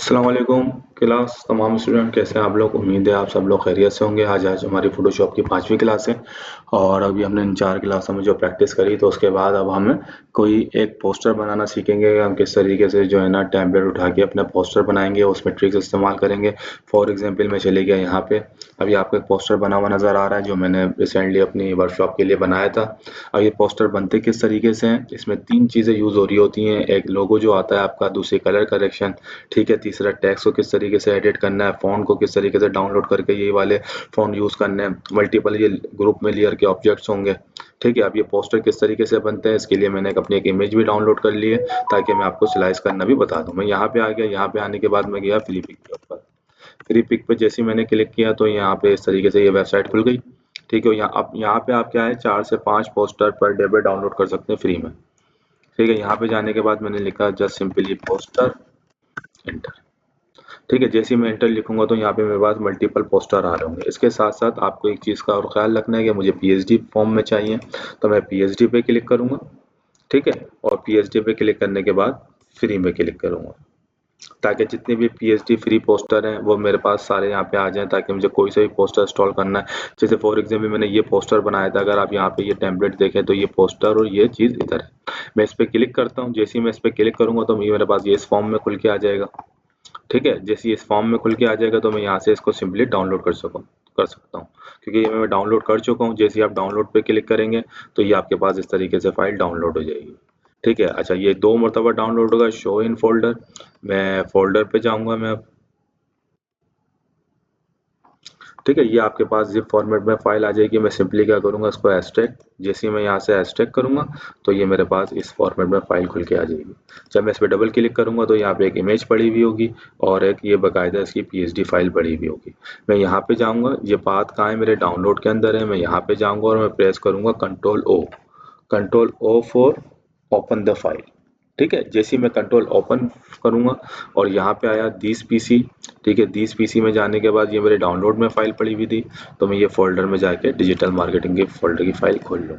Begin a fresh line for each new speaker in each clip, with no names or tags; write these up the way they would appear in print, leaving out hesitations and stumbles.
अस्सलाम वालेकुम क्लास तमाम स्टूडेंट कैसे हैं आप लोग। उम्मीद है आप सब लोग खैरियत से होंगे। आज हमारी फोटोशॉप की 5वीं क्लास है और अभी हमने इन 4 क्लासों में जो प्रैक्टिस करी तो उसके बाद अब हमें कोई एक पोस्टर बनाना सीखेंगे। हम किस तरीके से जो है ना टैबलेट उठा के अपना पोस्टर बनाएंगे, उसमें ट्रिक्स इस्तेमाल करेंगे। फॉर एग्जांपल मैं चले गया यहाँ पे, अभी आपको एक पोस्टर बना हुआ नज़र आ रहा है जो मैंने रिसेंटली अपनी वर्कशॉप के लिए बनाया था। अब ये पोस्टर बनते किस तरीके से हैं, इसमें 3 चीज़ें यूज़ हो रही होती हैं। एक लोगो जो आता है आपका, दूसरी कलर करेक्शन, ठीक है, तीसरा टेक्स्ट को किस तरीके से एडिट करना है, फ़ॉन्ट को किस तरीके से डाउनलोड करके ये वाले फ़ॉन्ट यूज़ करने हैं, मल्टीपल ये ग्रुप में लेयर के ऑब्जेक्ट्स होंगे। ठीक है, अब ये पोस्टर किस तरीके से बनते हैं इसके लिए मैंने अपनी एक इमेज भी डाउनलोड कर ली है ताकि मैं आपको स्लाइस करना भी बता दूं। मैं यहाँ पे आ गया, यहाँ पे आने के बाद मैं गया फ्री पिक के ऊपर। फ्री पिक पे जैसे ही मैंने क्लिक किया तो यहाँ पे इस तरीके से ये वेबसाइट खुल गई। ठीक है, यहाँ पे आप क्या है 4 से 5 पोस्टर पर डे पे डाउनलोड कर सकते हैं फ्री में। ठीक है, यहाँ पे जाने के बाद मैंने लिखा जस्ट सिंपली पोस्टर, एंटर। ठीक है, जैसे ही मैं एंटर लिखूंगा तो यहाँ पे मेरे पास मल्टीपल पोस्टर आ रहे होंगे। इसके साथ साथ आपको एक चीज़ का और ख्याल रखना है कि मुझे पीएचडी फॉर्म में चाहिए, तो मैं पीएचडी पे क्लिक करूंगा। ठीक है, और पीएचडी पे क्लिक करने के बाद फ्री में क्लिक करूंगा ताकि जितने भी पीएचडी फ्री पोस्टर हैं वो मेरे पास सारे यहाँ पे आ जाएं, ताकि मुझे कोई सा भी पोस्टर इंस्टॉल करना है। जैसे फॉर एग्जाम्पल मैंने ये पोस्टर बनाया था, अगर आप यहाँ पे ये टेम्पलेट देखें तो ये पोस्टर और ये चीज़ इधर है। मैं इस पर क्लिक करता हूँ, जैसे ही मैं इस पर क्लिक करूंगा तो ये मेरे पास ये इस फॉर्म में खुल के आ जाएगा। ठीक है, जैसे इस फॉर्म में खुल के आ जाएगा तो मैं यहाँ से इसको सिंपली डाउनलोड कर सकता हूँ, क्योंकि ये मैं डाउनलोड कर चुका हूँ। जैसे ही आप डाउनलोड पे क्लिक करेंगे तो ये आपके पास इस तरीके से फाइल डाउनलोड हो जाएगी। ठीक है, अच्छा ये 2 मरतबा डाउनलोड होगा, शो इन फोल्डर। मैं फोल्डर पे जाऊंगा मैं अब। ठीक है, ये आपके पास जिप फॉर्मेट में फाइल आ जाएगी। मैं सिंपली क्या करूंगा, इसको एक्सट्रैक्ट, जैसे ही मैं यहाँ से एक्सट्रैक्ट करूंगा तो ये मेरे पास इस फॉर्मेट में फाइल खुल के आ जाएगी। जब मैं इस पर डबल क्लिक करूंगा तो यहाँ पे एक इमेज पड़ी हुई होगी और एक ये बाकायदा इसकी पीएचडी फाइल पड़ी हुई होगी। मैं यहाँ पे जाऊंगा, ये पाथ कहाँ है, मेरे डाउनलोड के अंदर है। मैं यहाँ पे जाऊंगा और मैं प्रेस करूंगा control O for open the file. ठीक है, जैसे ही मैं कंट्रोल ओपन करूंगा और यहाँ पे आया दिस पीसी। ठीक है, दिस पीसी में जाने के बाद ये मेरे डाउनलोड में फाइल पड़ी हुई थी, तो मैं ये फोल्डर में जाके डिजिटल मार्केटिंग के फोल्डर की फाइल खोल लूँ।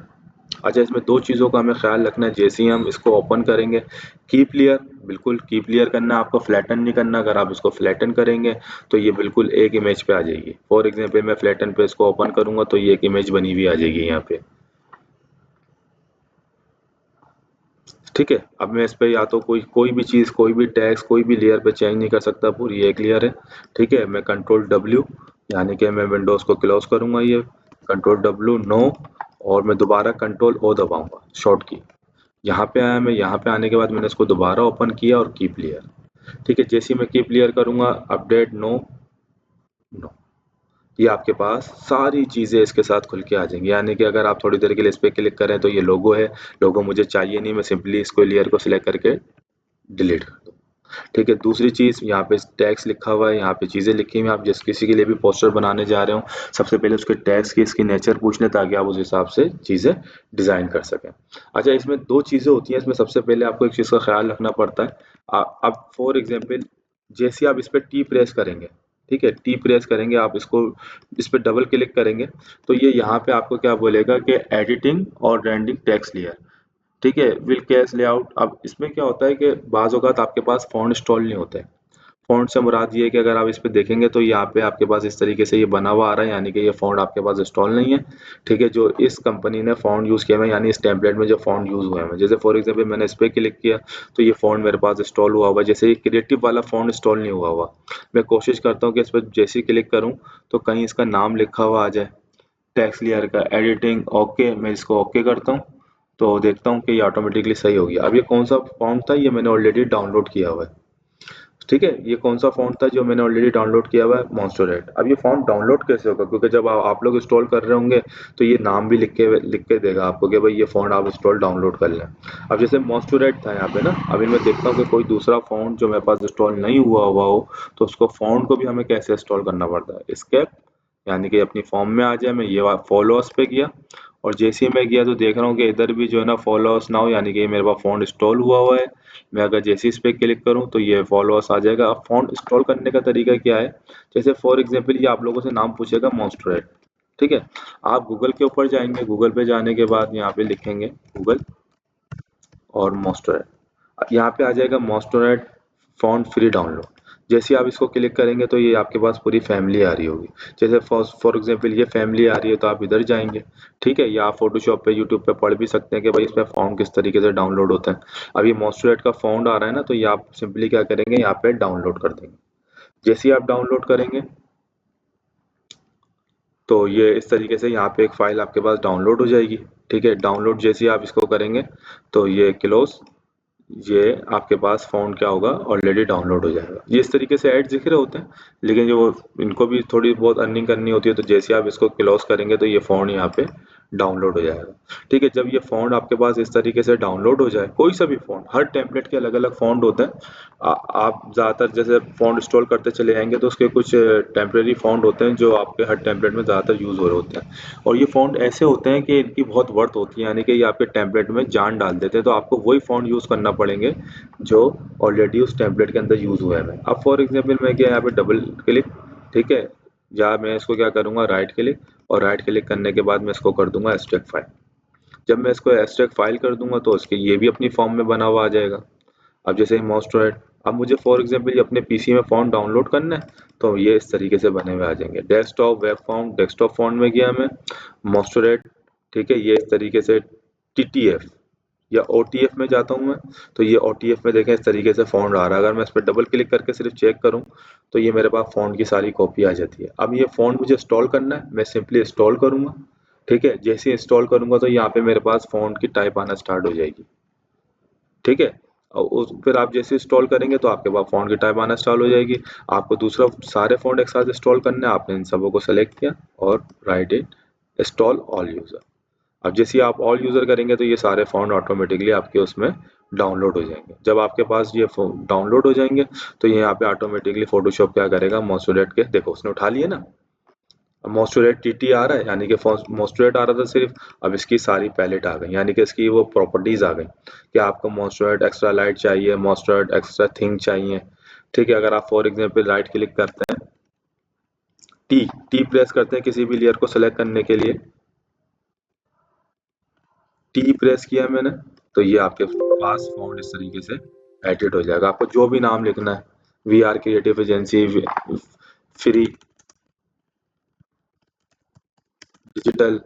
अच्छा, इसमें 2 चीज़ों का हमें ख्याल रखना है। जैसे ही हम इसको ओपन करेंगे, कीप क्लियर, बिल्कुल कीप क्लियर करना है आपको, फ्लैटन नहीं करना। अगर आप इसको फ्लैटन करेंगे तो ये बिल्कुल एक इमेज पे आ जाएगी। फॉर एग्जाम्पल मैं फ्लैटन पे इसको ओपन करूंगा तो ये एक इमेज बनी हुई आ जाएगी यहाँ पे। ठीक है, अब मैं इस पे या तो कोई कोई भी चीज़, कोई भी टेक्स्ट, कोई भी लेयर पे चेंज नहीं कर सकता, पूरी एक लेयर है। ठीक है, मैं कंट्रोल डब्ल्यू, यानी कि मैं विंडोज़ को क्लोज करूंगा, ये कंट्रोल डब्ल्यू नो, और मैं दोबारा कंट्रोल ओ दबाऊंगा शॉर्ट की। यहाँ पे आया, मैं यहाँ पे आने के बाद मैंने इसको दोबारा ओपन किया और कीप क्लियर। ठीक है, जैसे ही मैं कीप क्लियर करूंगा, अपडेट नो, नो, ये आपके पास सारी चीज़ें इसके साथ खुल के आ जाएंगी। यानी कि अगर आप थोड़ी देर के लिए इस पे क्लिक करें तो ये लोगो है, लोगो मुझे चाहिए नहीं, मैं सिंपली इसको लेयर को सिलेक्ट करके डिलीट कर दूँ। ठीक है, दूसरी चीज़ यहाँ पे टैग्स लिखा हुआ है, यहाँ पे चीज़ें लिखी हुई हैं। आप जिस किसी के लिए भी पोस्टर बनाने जा रहे हो, सबसे पहले उसके टैग्स की, इसकी नेचर पूछ लें ताकि आप उस हिसाब से चीज़ें डिज़ाइन कर सकें। अच्छा, इसमें 2 चीज़ें होती हैं। इसमें सबसे पहले आपको एक चीज़ का ख्याल रखना पड़ता है। अब फॉर एग्जाम्पल जैसे ही आप इस पे टी प्रेस करेंगे, ठीक है, टी प्रेस करेंगे, आप इसको इस पे डबल क्लिक करेंगे तो ये यहाँ पे आपको क्या बोलेगा कि एडिटिंग और रेंडरिंग टेक्स्ट लेयर। ठीक है, विल कैश लेआउट। अब इसमें क्या होता है कि बाज़ औक़ात आपके पास फ़ॉन्ट इंस्टॉल नहीं होते हैं। फ़ॉन्ट से मुराद ये है कि अगर आप इस पे देखेंगे तो यहाँ पे आपके पास इस तरीके से ये बना हुआ आ रहा है, यानी कि ये फ़ॉन्ट आपके पास इंस्टॉल नहीं है। ठीक है, जो इस कंपनी ने फ़ॉन्ट यूज़ किया हुआ है, यानी इस टेम्पलेट में जो फ़ॉन्ट यूज़ हुए हैं, जैसे फॉर एग्जाम्पल मैंने इस पे क्लिक किया तो ये फ़ॉन्ट मेरे पास इंस्टॉल हुआ हुआ है। जैसे ये क्रिएटिव वाला फ़ॉन्ट इंस्टॉल नहीं हुआ हुआ। मैं कोशिश करता हूँ कि इस पर जैसे ही क्लिक करूँ तो कहीं इसका नाम लिखा हुआ आ जाए, टेक्स्ट लेयर का एडिटिंग ओके, मैं इसको ओके करता हूँ तो देखता हूँ कि ये ऑटोमेटिकली सही हो गया। अब ये कौन सा फॉन्ट था, ये मैंने ऑलरेडी डाउनलोड किया हुआ है। ठीक है, ये कौन सा फॉन्ट था जो मैंने ऑलरेडी डाउनलोड किया हुआ है, मॉन्स्टरेट। अब ये फॉन्ट डाउनलोड कैसे होगा, क्योंकि जब आप लोग इंस्टॉल कर रहे होंगे तो ये नाम भी लिख के देगा आपको कि भाई ये फॉन्ट आप इंस्टॉल डाउनलोड कर लें। अब जैसे मॉन्स्टरेट था यहाँ पे ना, अभी मैं देखता हूँ कि कोई दूसरा फॉन्ट जो मेरे पास इंस्टॉल नहीं हुआ हो तो उसको फॉन्ट को भी हमें कैसे इंस्टॉल करना पड़ता है। एस्केप, यानी कि अपनी फॉर्म में आ जाए। मैं ये फॉलोअर्स पे किया और जैसे ही मैं गया तो देख रहा हूँ कि इधर भी जो है ना फॉलोअर्स नाउ, यानी कि मेरे पास फॉन्ट इंस्टॉल हुआ हुआ है। मैं अगर जैसे इस पे क्लिक करूँ तो ये फॉलोअर्स आ जाएगा। अब फॉन्ट इंस्टॉल करने का तरीका क्या है, जैसे फॉर एग्जांपल ये आप लोगों से नाम पूछेगा मॉन्स्टरेट। ठीक है, आप गूगल के ऊपर जाएंगे, गूगल पे जाने के बाद यहाँ पे लिखेंगे गूगल और मॉन्स्टरेट, यहाँ पे आ जाएगा मॉन्स्टरेट फॉन्ट फ्री डाउनलोड। जैसे आप इसको क्लिक करेंगे तो ये आपके पास पूरी फैमिली आ रही होगी। जैसे फॉर एग्जांपल ये फैमिली आ रही है तो आप इधर जाएंगे, ठीक है, या आप फोटोशॉप पे यूट्यूब पे पढ़ भी सकते हैं कि भाई इसमें फॉन्ट किस तरीके से डाउनलोड होता है। अब ये मॉन्स्टरेट का फॉन्ट आ रहा है ना, तो ये आप सिंपली क्या करेंगे, यहाँ पे डाउनलोड कर देंगे। जैसे ही आप डाउनलोड करेंगे तो ये इस तरीके से यहाँ पे एक फाइल आपके पास डाउनलोड हो जाएगी। ठीक है, डाउनलोड जैसे ही आप इसको करेंगे तो ये क्लोज, ये आपके पास फ़ॉन्ट क्या होगा, ऑलरेडी डाउनलोड हो जाएगा। ये इस तरीके से ऐड दिख रहे होते हैं, लेकिन जो इनको भी थोड़ी बहुत अर्निंग करनी होती है, तो जैसे आप इसको क्लोज करेंगे तो ये फ़ॉन्ट यहाँ पे डाउनलोड हो जाएगा। ठीक है, जब ये फ़ॉन्ट आपके पास इस तरीके से डाउनलोड हो जाए, कोई सा भी फ़ॉन्ट, हर टेम्पलेट के अलग अलग फ़ॉन्ट होते हैं। आप ज़्यादातर जैसे फ़ॉन्ट इंस्टॉल करते चले जाएंगे तो उसके कुछ टेम्परेरी फ़ॉन्ट होते हैं जो आपके हर टेम्पलेट में ज़्यादातर यूज़ हो रहे होते हैं, और ये फ़ॉन्ट ऐसे होते हैं कि इनकी बहुत वर्थ होती है, यानी कि ये आपके टेम्पलेट में जान डाल देते हैं। तो आपको वही फ़ॉन्ट यूज़ करना पड़ेंगे जो ऑलरेडी उस टेम्पलेट के अंदर यूज़ हुआ है। अब फॉर एग्जांपल मैं किया यहाँ पे डबल क्लिक, ठीक है, या मैं इसको क्या करूँगा, राइट क्लिक, और राइट क्लिक करने के बाद मैं इसको कर दूंगा एब्स्ट्रैक्ट फाइल। जब मैं इसको एब्स्ट्रैक्ट फाइल कर दूंगा तो उसके ये भी अपनी फॉर्म में बना हुआ आ जाएगा। अब जैसे माउस टू राइट, अब मुझे फॉर एग्जांपल ये अपने पीसी में फॉन्ट डाउनलोड करना है, तो ये इस तरीके से बने हुए आ जाएंगे। Desktop web font, desktop font में गया मैं, माउस टू राइट, ठीक है, ये इस तरीके से टीटीएफ या ओटीएफ में जाता हूँ मैं, तो ये ओटीएफ में देखें इस तरीके से फॉन्ट आ रहा है। अगर मैं इस पर डबल क्लिक करके सिर्फ चेक करूँ तो ये मेरे पास फॉन्ट की सारी कॉपी आ जाती है। अब ये फॉन्ट मुझे इंस्टॉल करना है, मैं सिंपली इंस्टॉल करूंगा। ठीक है, जैसे इंस्टॉल करूंगा तो यहाँ पे मेरे पास फॉन्ट की टाइप आना स्टार्ट हो जाएगी। ठीक है, और फिर आप जैसे इंस्टॉल करेंगे तो आपके पास फॉन्ट की टाइप आना स्टार्ट हो जाएगी। आपको दूसरा सारे फॉन्ट एक साथ इंस्टॉल करना है, आपने इन सबों को सेलेक्ट किया और right it install all user. अब जैसे ही आप ऑल यूजर करेंगे तो ये सारे फॉन्ट ऑटोमेटिकली आपके उसमें डाउनलोड हो जाएंगे। जब आपके पास ये डाउनलोड हो जाएंगे तो ये यहाँ पे ऑटोमेटिकली फोटोशॉप क्या करेगा, मॉन्स्टरेट के, देखो उसने उठा लिए ना, अब मॉन्स्टरेट टीटी आ रहा है, यानी कि मॉन्स्टरेट आ रहा था सिर्फ, अब इसकी सारी पैलेट आ गई, यानी कि इसकी वो प्रॉपर्टीज आ गई कि आपको मॉन्स्टरेट एक्स्ट्रा लाइट चाहिए, मॉन्स्टरेट एक्स्ट्रा थिंग चाहिए। ठीक है, अगर आप फॉर एग्जाम्पल राइट क्लिक करते हैं, टी टी प्रेस करते हैं किसी भी लेयर को सेलेक्ट करने के लिए, टी प्रेस किया मैंने, तो ये आपके पास फॉन्ट इस तरीके से एडिट हो जाएगा। आपको जो भी नाम लिखना है, we are creative agency, free digital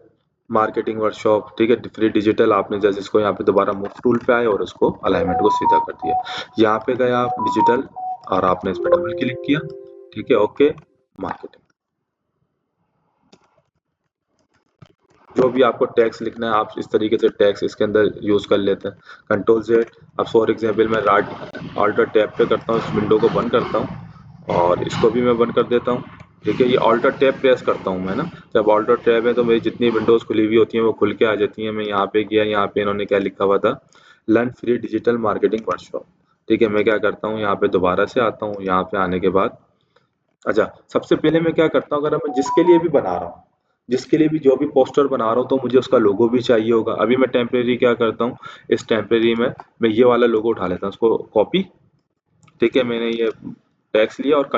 marketing workshop, ठीक है, फ्री डिजिटल, आपने जैसे इसको यहाँ पे दोबारा मूव टूल पे आए और उसको अलाइनमेंट को सीधा कर दिया, यहाँ पे गए आप डिजिटल और आपने इस पर डबल क्लिक किया, ठीक है, ओके, मार्केटिंग, जो भी आपको टैक्स लिखना है आप इस तरीके से टैक्स इसके अंदर यूज कर लेते हैं। कंट्रोल जेड, अब फॉर एग्जाम्पल मैं राइट ऑल्टर टैब पे करता हूँ, इस विंडो को बंद करता हूँ और इसको भी मैं बंद कर देता हूँ। ठीक है, ये ऑल्टर टैब प्रेस करता हूँ मैं ना, जब ऑल्टर टैब है तो मेरी जितनी विंडोज खुली हुई होती हैं वो खुल के आ जाती हैं। मैं यहाँ पे गया, यहाँ पे इन्होंने क्या लिखा हुआ था, learn free digital marketing workshop. ठीक है, मैं क्या करता हूँ, यहाँ पे दोबारा से आता हूँ, यहाँ पे आने के बाद, अच्छा, सबसे पहले मैं क्या करता हूँ, अगर मैं जिसके लिए भी बना रहा हूँ, जिसके लिए भी जो भी पोस्टर बना रहा हूँ तो मुझे उसका लोगो भी चाहिए होगा। अभी मैं टेम्परेरी क्या करता हूँ, इस टेम्परेरी में मैं ये वाला लोगो उठा लेता हूँ, उसको कॉपी, ठीक है, मैंने ये टेक्स्ट लिया और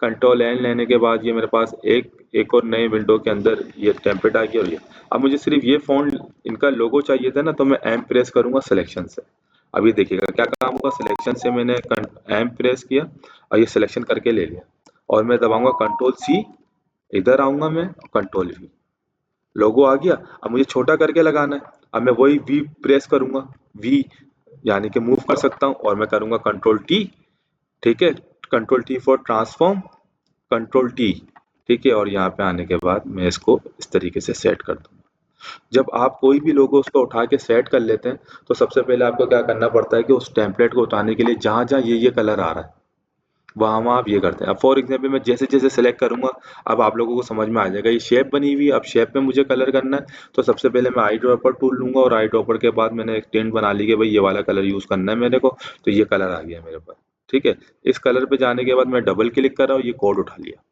कंट्रोल एन लेने के बाद ये मेरे पास एक एक और नए विंडो के अंदर ये टेम्पलेट आ गया। और ये अब मुझे सिर्फ ये फॉन्ट इनका लोगो चाहिए था ना, तो मैं एम प्रेस करूंगा सिलेक्शन से। अभी देखिएगा क्या काम होगा, सिलेक्शन से मैंने एम प्रेस किया और ये सिलेक्शन करके ले लिया, और मैं दबाऊंगा कंट्रोल सी, इधर आऊंगा मैं, कंट्रोल वी, लोगो आ गया। अब मुझे छोटा करके लगाना है, अब मैं वही वी प्रेस करूंगा, वी यानी कि मूव कर सकता हूँ, और मैं करूंगा कंट्रोल टी, ठीक है, control T for transform, control T, ठीक है, और यहाँ पे आने के बाद मैं इसको इस तरीके से सेट कर दूंगा। जब आप कोई भी लोगो उसको उठा के सेट कर लेते हैं तो सबसे पहले आपको क्या करना पड़ता है कि उस टेम्पलेट को उठाने के लिए जहां जहां ये कलर आ रहा है वहां वहां आप ये करते हैं। अब फॉर एग्जाम्पल मैं जैसे जैसे सेलेक्ट करूंगा, अब आप लोगों को समझ में आ जाएगा, ये शेप बनी हुई है, अब शेप में मुझे कलर करना है, तो सबसे पहले मैं आई ड्रॉपर टूल लूंगा, और आई ड्रॉपर के बाद मैंने एक टेंट बना ली कि भाई ये वाला कलर यूज करना है मेरे को, तो ये कलर आ गया मेरे पास। ठीक है, इस कलर पे जाने के बाद मैं डबल क्लिक कर रहा हूँ, ये कोड उठा लिया,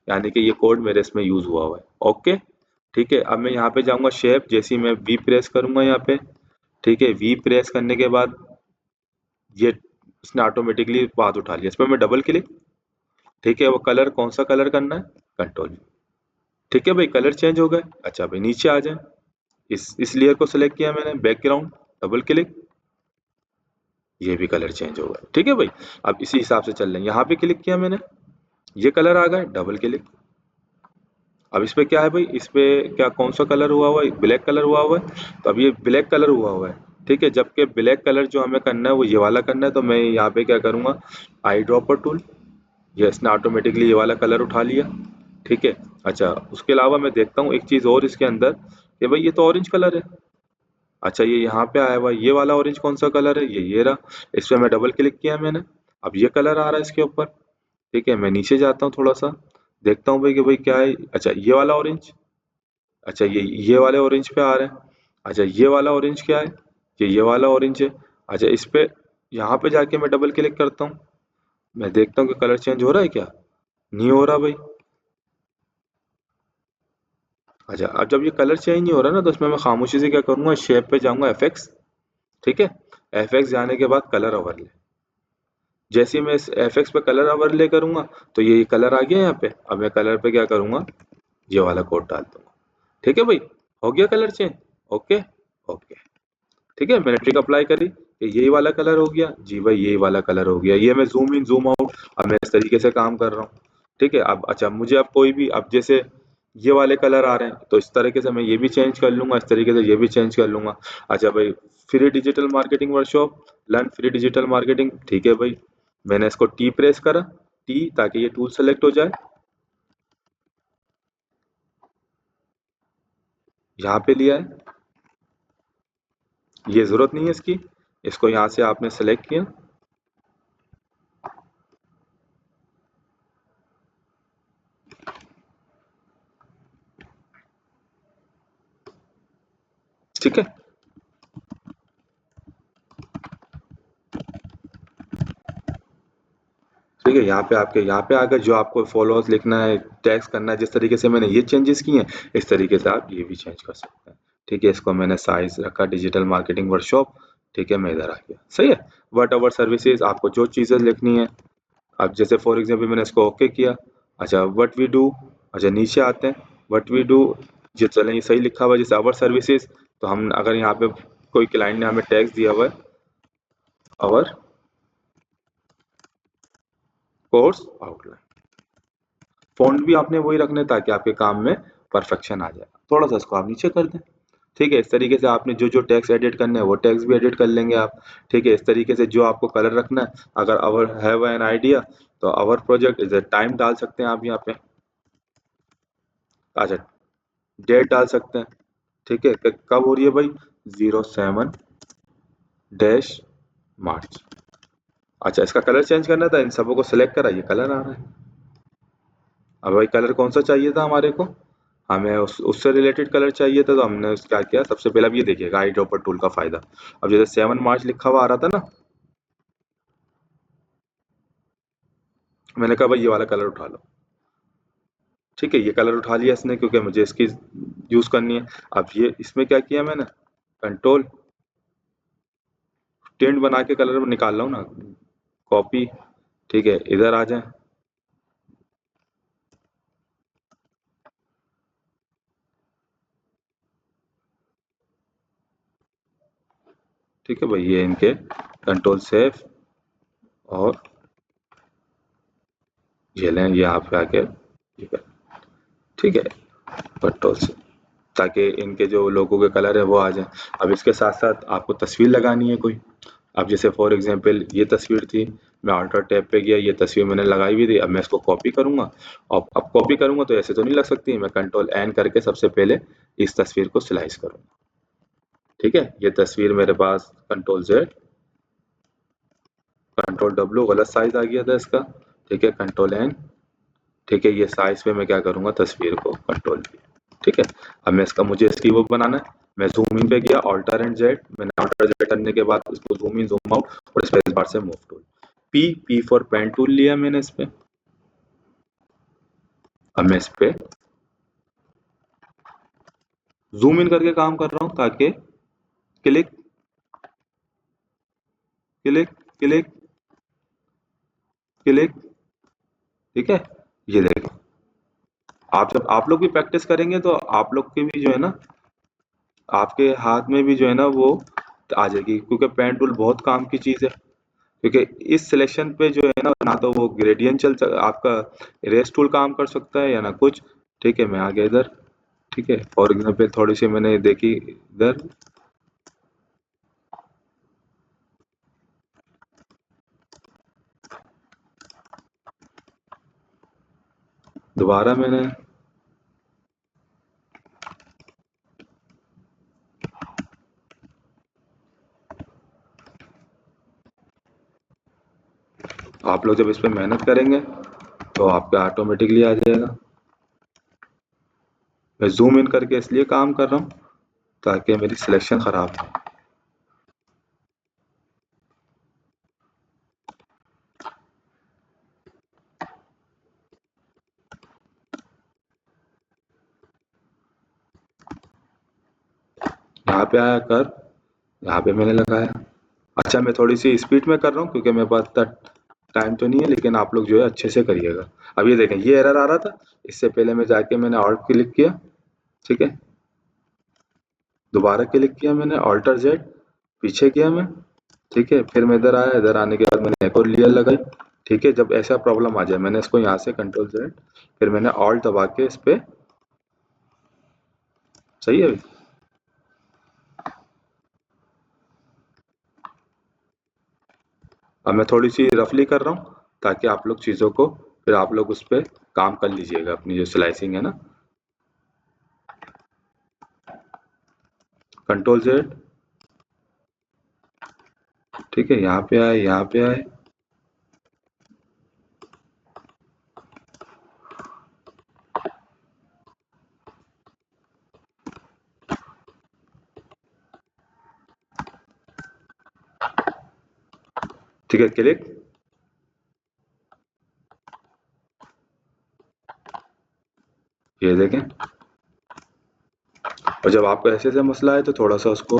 यानी कि ये कोड मेरे इसमें यूज हुआ हुआ है। ओके, ठीक है, अब मैं यहाँ पे जाऊंगा शेप, जैसे ही मैं वी प्रेस करूंगा यहाँ पे, ठीक है, वी प्रेस करने के बाद ये इसने ऑटोमेटिकली बात उठा लिया, इस पर मैं डबल क्लिक, ठीक है, वो कलर कौन सा कलर करना है, कंट्रोल, ठीक है भाई, कलर चेंज हो गए। अच्छा भाई, नीचे आ जाए, इस लेयर को सिलेक्ट किया मैंने, बैकग्राउंड, डबल क्लिक, ये भी कलर चेंज हो गया। ठीक है भाई, अब इसी हिसाब से चल रहे हैं। यहाँ पे क्लिक किया मैंने, ये कलर आ गए, डबल क्लिक। अब इस पे क्या है भाई, इस पे क्या कौन सा कलर हुआ है, ब्लैक कलर हुआ है। तो अब ये ब्लैक कलर हुआ है, ठीक है। जबकि ब्लैक कलर जो हमें करना है वो ये वाला करना है, तो मैं यहाँ पे क्या करूंगा, आई ड्रॉपर टूल, ये इसने ऑटोमेटिकली ये वाला कलर उठा लिया। ठीक है। अच्छा, उसके अलावा मैं देखता हूँ एक चीज और इसके अंदर, कि भाई ये तो ऑरेंज कलर है। अच्छा, ये यहाँ पे आया हुआ है, ये वाला ऑरेंज कौन सा कलर है, ये रहा। इस पे मैं डबल क्लिक किया मैंने, अब ये कलर आ रहा है इसके ऊपर। ठीक है, मैं नीचे जाता हूँ थोड़ा सा, देखता हूँ भाई कि भाई क्या है। अच्छा, ये वाला ऑरेंज, अच्छा ये वाले ऑरेंज पे आ रहे हैं। अच्छा, ये वाला ऑरेंज क्या है, ये वाला ऑरेंज है। अच्छा, इस पे यहाँ पे जाके मैं डबल क्लिक करता हूँ, मैं देखता हूँ कि कलर चेंज हो रहा है क्या, नहीं हो रहा भाई। अच्छा, अब जब ये कलर चेंज नहीं हो रहा ना, तो इसमें मैं खामोशी से क्या करूंगा, शेप पे जाऊंगा, एफएक्स। ठीक है, एफएक्स जाने के बाद कलर ओवरले, जैसे ही मैं इस एफएक्स पे कलर ओवरले करूंगा, तो ये कलर आ गया यहाँ पे। अब मैं कलर पे क्या करूंगा, ये वाला कोड डाल दूंगा। ठीक है भाई, हो गया कलर चेंज। Okay, okay. ठीक है, मैंने ट्रिक अप्लाई करी कि यही वाला कलर हो गया, जी भाई यही वाला कलर हो गया। ये मैं जूम इन जूम आउट, अब मैं इस तरीके से काम कर रहा हूँ। ठीक है, अब अच्छा मुझे अब कोई भी, अब जैसे ये वाले कलर आ रहे हैं, तो इस तरीके से मैं ये भी चेंज कर लूंगा, इस तरीके से ये भी चेंज कर लूंगा। अच्छा भाई, free digital marketing workshop, learn free digital marketing. ठीक है भाई, मैंने इसको टी प्रेस करा, टी, ताकि ये टूल सेलेक्ट हो जाए। यहाँ पे लिया है, ये जरूरत नहीं है इसकी, इसको यहाँ से आपने सेलेक्ट किया। ठीक है, ठीक है, यहाँ पे आकर जो आपको फॉलोअर्स लिखना है, टैग्स करना है, जिस तरीके से मैंने ये चेंजेस किए हैं, इस तरीके से आप ये भी चेंज कर सकते हैं। ठीक है, इसको मैंने साइज रखा डिजिटल मार्केटिंग वर्कशॉप। ठीक है, मैं इधर आ गया, सही है। वट अवर सर्विसेज, आपको जो चीज़ें लिखनी है, अब जैसे फॉर एग्जाम्पल मैंने इसको ओके किया। अच्छा, वट वी डू, अच्छा नीचे आते हैं, वट वी डू, जो चलें ये सही लिखा हुआ है, जैसे अवर सर्विसेज, तो हम अगर यहाँ पे कोई क्लाइंट ने हमें टैक्स दिया हुआ है, अवर कोर्स आउटलाइन, फ़ॉन्ट भी आपने वही रखने ताकि आपके काम में परफेक्शन आ जाए। थोड़ा सा इसको आप नीचे कर दें। ठीक है, इस तरीके से आपने जो जो टैक्स एडिट करने हैं वो टैक्स भी एडिट कर लेंगे आप। ठीक है, इस तरीके से जो आपको कलर रखना है, अगर अवर हैव एन आइडिया, तो अवर प्रोजेक्ट इज ए टाइम डाल सकते हैं आप यहाँ पे। अच्छा, डेट डाल सकते हैं। ठीक है, कब हो रही है भाई, 07-मार्च। अच्छा, इसका कलर चेंज करना था, इन सबों को सिलेक्ट करा, ये कलर आ रहा है। अब भाई कलर कौन सा चाहिए था हमारे को, हमें उससे रिलेटेड कलर चाहिए था, तो हमने क्या किया, सबसे पहले अब ये देखिएगा आई ड्रॉपर टूल का फायदा। अब जैसे 7 मार्च लिखा हुआ आ रहा था ना, मैंने कहा भाई ये वाला कलर उठा लो। ठीक है, ये कलर उठा लिया इसने, क्योंकि मुझे इसकी यूज करनी है। अब ये इसमें क्या किया मैंने, कंट्रोल टेंट बना के कलर निकाल रहा हूँ ना, कॉपी। ठीक है, इधर आ जाए। ठीक है भाई, ये इनके कंट्रोल सेफ, और ये लें, ये यहाँ पे आके ये कर। ठीक है, कंट्रोल से, ताकि इनके जो लोगों के कलर है वो आ जाए। अब इसके साथ साथ आपको तस्वीर लगानी है कोई। अब जैसे फॉर एग्जांपल ये तस्वीर थी, मैं अल्टर टैब पे गया, ये तस्वीर मैंने लगाई हुई थी, अब मैं इसको कॉपी करूंगा। और अब कॉपी करूंगा तो ऐसे तो नहीं लग सकती, मैं कंट्रोल एन करके सबसे पहले इस तस्वीर को स्लाइस करूंगा। ठीक है, ये तस्वीर मेरे पास कंट्रोल जेड, कंट्रोल डब्ल्यू, गलत साइज आ गया था इसका। ठीक है, कंट्रोल एन। ठीक है, ये साइज पे मैं क्या करूंगा, तस्वीर को कंट्रोल V। ठीक है, अब मैं इसका, मुझे इसकी वो बनाना है, मैं जूम इन पे गया, ऑल्टर एंड जेड, मैंने ऑल्टर जेड करने के बाद इसको जूम इन जूम आउट, और स्पेस बार से move tool, P, P for pen tool लिया मैंने इस पे। अब मैं इस पे जूम इन करके काम कर रहा हूँ, ताकि क्लिक क्लिक क्लिक क्लिक। ठीक है, ये देखो, आप जब आप लोग भी प्रैक्टिस करेंगे तो आप लोग के भी जो है ना, आपके हाथ में भी जो है ना वो आ जाएगी, क्योंकि पेन टूल बहुत काम की चीज है। क्योंकि इस सिलेक्शन पे जो है ना तो वो ग्रेडियंट आपका इरेज टूल काम कर सकता है या ना कुछ। ठीक है, मैं आ गया इधर। ठीक है, फॉर एग्जाम्पल थोड़ी सी मैंने देखी इधर, दोबारा मैंने आप लोग जब इस पे मेहनत करेंगे तो आपका ऑटोमेटिकली आ जाएगा। मैं जूम इन करके इसलिए काम कर रहा हूँ ताकि मेरी सिलेक्शन खराब हो। यहाँ पे आया कर, यहाँ पे मैंने लगाया। अच्छा, मैं थोड़ी सी स्पीड में कर रहा हूँ क्योंकि मेरे पास इतना टाइम तो नहीं है, लेकिन आप लोग जो है अच्छे से करिएगा। अब ये देखें, ये एरर आ रहा था, इससे पहले मैं जाके मैंने ऑल्ट क्लिक किया। ठीक है, दोबारा क्लिक किया मैंने ऑल्टर जेड, पीछे किया मैं। ठीक है, फिर मैं इधर आया, इधर आने के बाद मैंने एक और लेयर लगाई। ठीक है, जब ऐसा प्रॉब्लम आ जाए मैंने इसको यहाँ से कंट्रोल जेड, फिर मैंने ऑल्ट दबा के इस पे, सही है अभी? अब मैं थोड़ी सी रफली कर रहा हूँ ताकि आप लोग चीज़ों को फिर आप लोग उस पर काम कर लीजिएगा, अपनी जो स्लाइसिंग है ना। Control Z. ठीक है, यहाँ पे आए, यहाँ पे आए। ठीक है, क्लिक। ये देखें। और जब आपको ऐसे से मसला है तो थोड़ा सा उसको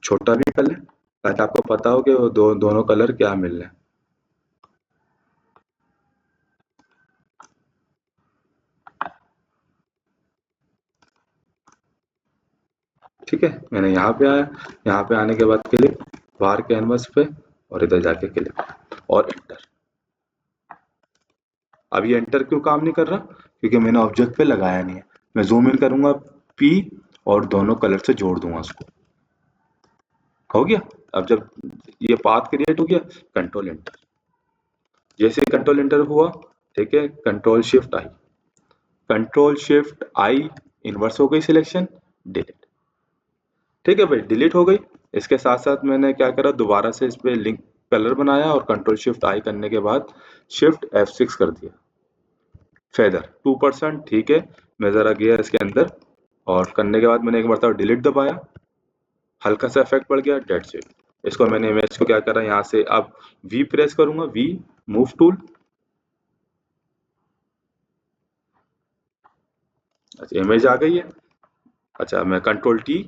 छोटा भी कर लें ताकि आपको पता हो कि वो दोनों कलर क्या मिल रहे हैं। ठीक है, मैंने यहाँ पे आया, यहाँ पे आने के बाद क्लिक, बाहर कैनवस पे, और इधर जाके क्लिक और एंटर। अब ये एंटर क्यों काम नहीं कर रहा? क्योंकि मैंने ऑब्जेक्ट पे लगाया नहीं है। मैं जूम इन करूंगा पी और दोनों कलर से जोड़ दूंगा उसको। हो गया। अब जब ये पाथ क्रिएट हो गया, कंट्रोल एंटर। जैसे कंट्रोल एंटर हुआ, ठीक है, कंट्रोल शिफ्ट आई, कंट्रोल शिफ्ट आई, इन्वर्स हो गई सिलेक्शन, डिलीट। ठीक है भाई, डिलीट हो गई। इसके साथ साथ मैंने क्या करा, दोबारा से इस पे लिंक कलर बनाया और कंट्रोल शिफ्ट आई करने के बाद शिफ्ट F6 कर दिया। फेदर 2%। ठीक है, मैं जरा गया इसके अंदर और करने के बाद मैंने एक बार डिलीट दबाया, हल्का सा इफेक्ट पड़ गया, डेट्स इट। इसको मैंने इमेज को क्या करा, यहाँ से अब वी प्रेस करूंगा, वी, मूव टूल। अच्छा, इमेज आ गई है। अच्छा, मैं कंट्रोल टी।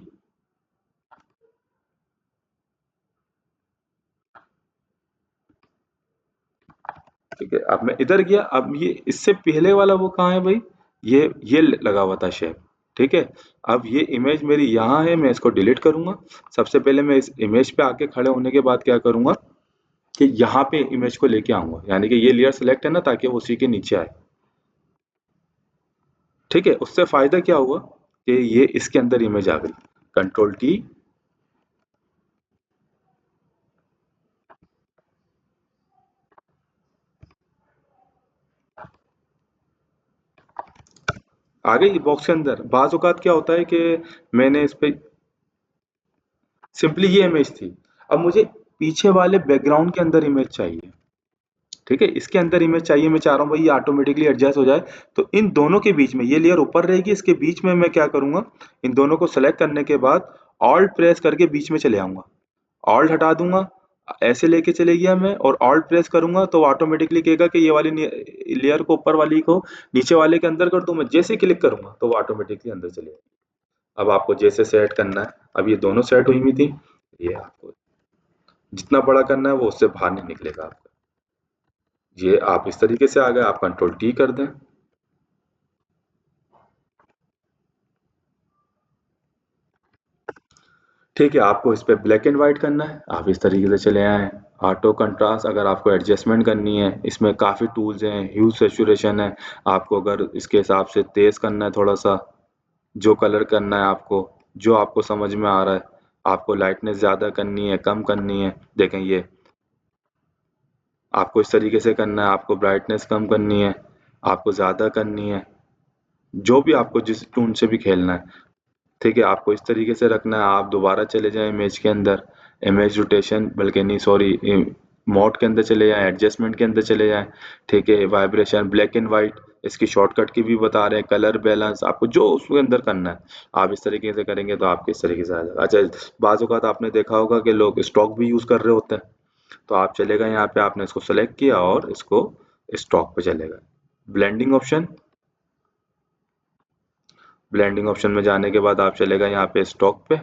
ठीक है, अब मैं इधर गया, अब ये इससे पहले वाला वो कहाँ है भाई, ये लगा हुआ था शेप। ठीक है, अब ये इमेज मेरी यहाँ है, मैं इसको डिलीट करूंगा। सबसे पहले मैं इस इमेज पे आके खड़े होने के बाद क्या करूंगा कि यहाँ पे इमेज को लेके आऊंगा, यानी कि ये लेयर सेलेक्ट है ना, ताकि वो उसी के नीचे आए। ठीक है, उससे फायदा क्या हुआ कि ये इसके अंदर इमेज आ गई। Control T. आ गई बॉक्स के अंदर। बाज औकात क्या होता है कि मैंने इस पे सिंपली ये इमेज थी, अब मुझे पीछे वाले बैकग्राउंड के अंदर इमेज चाहिए। ठीक है, इसके अंदर इमेज चाहिए, मैं चाह रहा हूँ भाई ये ऑटोमेटिकली एडजस्ट हो जाए। तो इन दोनों के बीच में ये लेयर ऊपर रहेगी, इसके बीच में मैं क्या करूंगा, इन दोनों को सेलेक्ट करने के बाद ऑल्ट प्रेस करके बीच में चले आऊंगा, ऑल्ट हटा दूंगा, ऐसे लेके चले गया मैं, और ऑल्ट प्रेस करूंगा तो ऑटोमेटिकली कहेगा कि ये वाली लेयर को ऊपर वाली को नीचे वाले के अंदर कर दूं। मैं जैसे क्लिक करूंगा तो वो ऑटोमेटिकली अंदर चले जाएगी। अब आपको जैसे सेट करना है, अब ये दोनों सेट हुई हुई थी, ये आपको जितना बड़ा करना है वो उससे बाहर नहीं निकलेगा आपका। ये आप इस तरीके से आ गए, आप कंट्रोल टी कर दें। ठीक है, आपको इस पे ब्लैक एंड व्हाइट करना है, आप इस तरीके से चले आए। ऑटो कंट्रास्ट अगर आपको एडजस्टमेंट करनी है, इसमें काफ़ी टूल्स हैं, ह्यू सैचुरेशन है, आपको अगर इसके हिसाब से तेज़ करना है थोड़ा सा, जो कलर करना है आपको, जो आपको समझ में आ रहा है, आपको लाइटनेस ज़्यादा करनी है, कम करनी है, देखें ये आपको इस तरीके से करना है, आपको ब्राइटनेस कम करनी है, आपको ज़्यादा करनी है, जो भी आपको जिस टून से भी खेलना है। ठीक है, आपको इस तरीके से रखना है। आप दोबारा चले जाएं इमेज के अंदर, इमेज रोटेशन बल्कि नहीं सॉरी, मोड के अंदर चले जाएं, एडजस्टमेंट के अंदर चले जाएं। ठीक है, वाइब्रेशन, ब्लैक एंड वाइट, इसकी शॉर्टकट की भी बता रहे हैं, कलर बैलेंस, आपको जो उसके अंदर करना है आप इस तरीके से करेंगे तो आपके इस तरीके से आ जाएगा। अच्छा, बाज़ औक़ात आपने देखा होगा कि लोग स्टॉक भी यूज़ कर रहे होते हैं, तो आप चले गए यहाँ पे, आपने इसको सेलेक्ट किया और इसको स्टॉक पे चले गए। ब्लेंडिंग ऑप्शन, ब्लेंडिंग ऑप्शन में जाने के बाद आप चले गए यहाँ पे स्टॉक पे।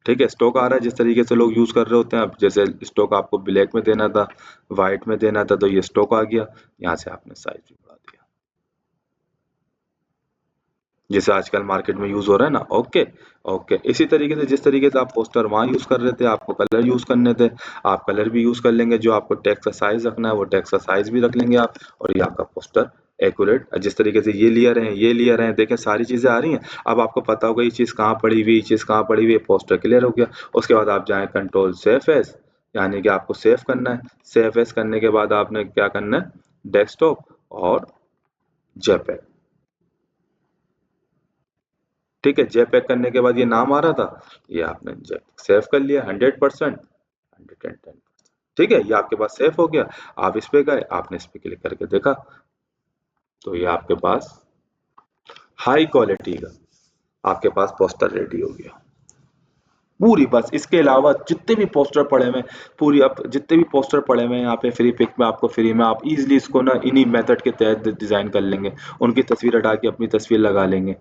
ठीक है, स्टॉक आ रहा है जिस तरीके से लोग यूज कर रहे होते हैं। अब जैसे स्टॉक आपको ब्लैक में देना था, व्हाइट में देना था, तो ये स्टॉक आ गया। यहाँ से आपने साइज भी बढ़ा दिया, जैसे आजकल मार्केट में यूज हो रहा है ना। ओके, ओके, इसी तरीके से जिस तरीके से आप पोस्टर वहां यूज कर रहे थे, आपको कलर यूज करने थे, आप कलर भी यूज कर लेंगे। जो आपको टेक्स्ट का साइज रखना है वो टेक्स्ट का साइज भी रख लेंगे आप, और ये आपका पोस्टर एक्यूरेट। जिस तरीके से ये लेयर है, ये लेयर है, देखें सारी चीजें आ रही हैं। अब आपको पता होगा ये चीज कहाँ पड़ी हुई, ये चीज कहाँ पड़ी हुई है, पोस्टर क्लियर हो गया। उसके बाद आप जाएं कंट्रोल सेव एज, यानी कि आपको सेव करना है। सेव एज करने के बाद आपने क्या करना है, डेस्कटॉप और जेपीईजी। ठीक है, जेपैक करने के बाद ये नाम आ रहा था, ये आपने जेपैक सेव कर लिया 100%, 110%। ठीक है, ये आपके पास सेव हो गया। आप इस पे गए, आपने इस पे क्लिक करके देखा, तो ये आपके पास हाई क्वालिटी का आपके पास पोस्टर रेडी हो गया पूरी। बस इसके अलावा जितने भी पोस्टर पड़े हुए हैं, पूरी अब जितने भी पोस्टर पड़े हुए हैं यहाँ पे फ्री पिक में, आपको फ्री में आप इजीली इसको ना इन्हीं मेथड के तहत डिजाइन कर लेंगे। उनकी तस्वीर हटा के अपनी तस्वीर लगा लेंगे।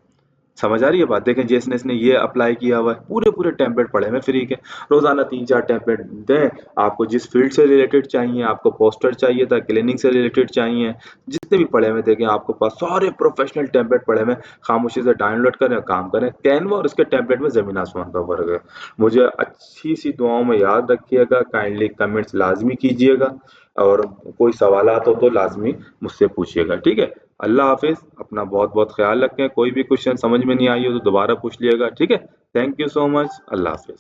समझ आ रही है बात? देखें जैसने इसने ये अप्लाई किया हुआ है, पूरे पूरे टेम्पलेट पड़े हुए फ्री के। रोजाना 3-4 टेम्पलेट दें, आपको जिस फील्ड से रिलेटेड चाहिए, आपको पोस्टर चाहिए था, क्लीनिंग से रिलेटेड चाहिए, जितने भी पड़े हुए देखें आपको पास सारे प्रोफेशनल टेम्पलेट पड़े हुए। खामोशी से डाउनलोड करें, काम करें। कैनवा और उसके टेम्पलेट में जमीन आसमान का फर्क है। मुझे अच्छी सी दुआओं में याद रखिएगा, काइंडली कमेंट्स लाजमी कीजिएगा, और कोई सवालात हो तो लाजमी मुझसे पूछिएगा। ठीक है, अल्लाह हाफिज, अपना बहुत बहुत ख्याल रखें। कोई भी क्वेश्चन समझ में नहीं आई हो तो दोबारा पूछ लिएगा। ठीक है, thank you so much, Allah Hafiz.